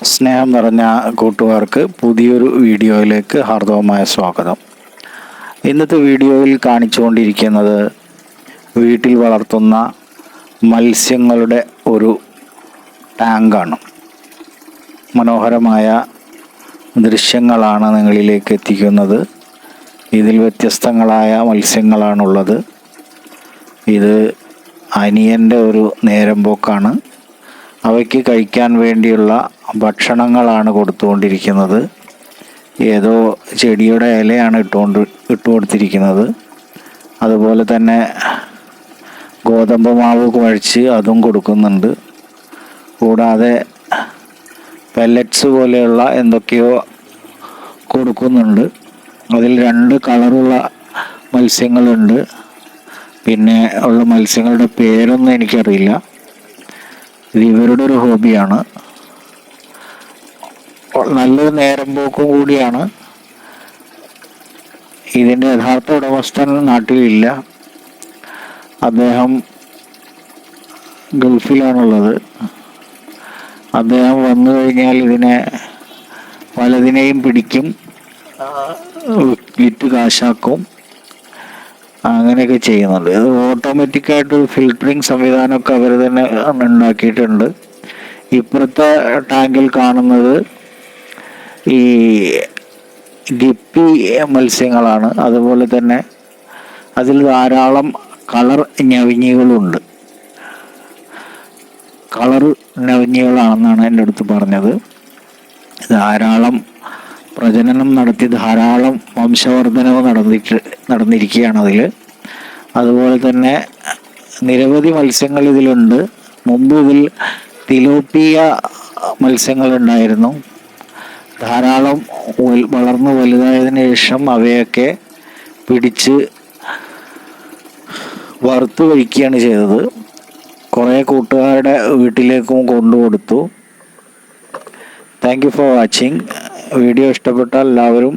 സ്നേഹം നിറഞ്ഞ കൂട്ടുകാർക്ക് പുതിയൊരു വീഡിയോയിലേക്ക് ഹാർദവമായ സ്വാഗതം. ഇന്നത്തെ വീഡിയോയിൽ കാണിച്ചുകൊണ്ടിരിക്കുന്നത് വീട്ടിൽ വളർത്തുന്ന മത്സ്യങ്ങളുടെ ഒരു ടാങ്കാണ്. മനോഹരമായ ദൃശ്യങ്ങളാണ് നിങ്ങളിലേക്ക് എത്തിക്കുന്നത്. ഇതിൽ വ്യത്യസ്തങ്ങളായ മത്സ്യങ്ങളാണുള്ളത്. ഇത് അനിയൻ്റെ ഒരു നേരം പോക്കാണ്. അവയ്ക്ക് കഴിക്കാൻ വേണ്ടിയുള്ള ഭക്ഷണങ്ങളാണ് കൊടുത്തുകൊണ്ടിരിക്കുന്നത്. ഏതോ ചെടിയുടെ ഇലയാണ് ഇട്ട് കൊടുത്തിരിക്കുന്നത്. അതുപോലെ തന്നെ ഗോതമ്പ് മാവ് കുഴച്ച് അതും കൊടുക്കുന്നുണ്ട്. കൂടാതെ പെല്ലറ്റ്സ് പോലെയുള്ള എന്തൊക്കെയോ കൊടുക്കുന്നുണ്ട്. അതിൽ 2 കളറുള്ള മത്സ്യങ്ങളുണ്ട്. പിന്നെ ഉള്ള മത്സ്യങ്ങളുടെ പേരൊന്നും എനിക്കറിയില്ല. ഇത് ഇവരുടെ ഒരു ഹോബിയാണ്. നല്ലൊരു നേരം പോക്കും കൂടിയാണ്. ഇതിൻ്റെ യഥാർത്ഥ ഉടമസ്ഥൻ നാട്ടിലില്ല. അദ്ദേഹം ഗൾഫിലാണുള്ളത്. അദ്ദേഹം വന്നു കഴിഞ്ഞാൽ ഇതിനെ പലതിനെയും പിടിക്കും, വിറ്റ് കാശാക്കും, അങ്ങനെയൊക്കെ ചെയ്യുന്നുണ്ട്. ഇത് ഓട്ടോമാറ്റിക്കായിട്ട് ഫിൽറ്ററിങ് സംവിധാനമൊക്കെ അവർ തന്നെ ഉണ്ടാക്കിയിട്ടുണ്ട്. ഇപ്പുറത്തെ ടാങ്കിൽ കാണുന്നത് ഈ ഗപ്പി മത്സ്യങ്ങളാണ്. അതുപോലെ തന്നെ അതിൽ ധാരാളം കളർ നവിഞ്ഞികളുണ്ട്. കളർ നവിഞ്ഞികളാണെന്നാണ് എൻ്റെ അടുത്ത് പറഞ്ഞത്. ധാരാളം പ്രജനനം നടത്തി ധാരാളം വംശവർദ്ധനവ് നടന്നിരിക്കുകയാണ് അതിൽ. അതുപോലെ തന്നെ നിരവധി മത്സ്യങ്ങൾ ഇതിലുണ്ട്. മുമ്പ് ഇതിൽ തിലോപ്പിയ മത്സ്യങ്ങളുണ്ടായിരുന്നു. ധാരാളം വളർന്നു വലുതായതിനു ശേഷം അവയൊക്കെ പിടിച്ച് വറുത്ത് കഴിക്കുകയാണ് ചെയ്തത്. കുറേ കൂട്ടുകാരുടെ വീട്ടിലേക്കും കൊണ്ടുകൊടുത്തു. Thank you for watching. Video ഇഷ്ടപ്പെട്ടാൽ എല്ലാവരും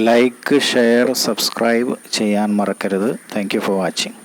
ലൈക്ക്, ഷെയർ, സബ്സ്ക്രൈബ് ചെയ്യാൻ മറക്കരുത്. Thank you for watching.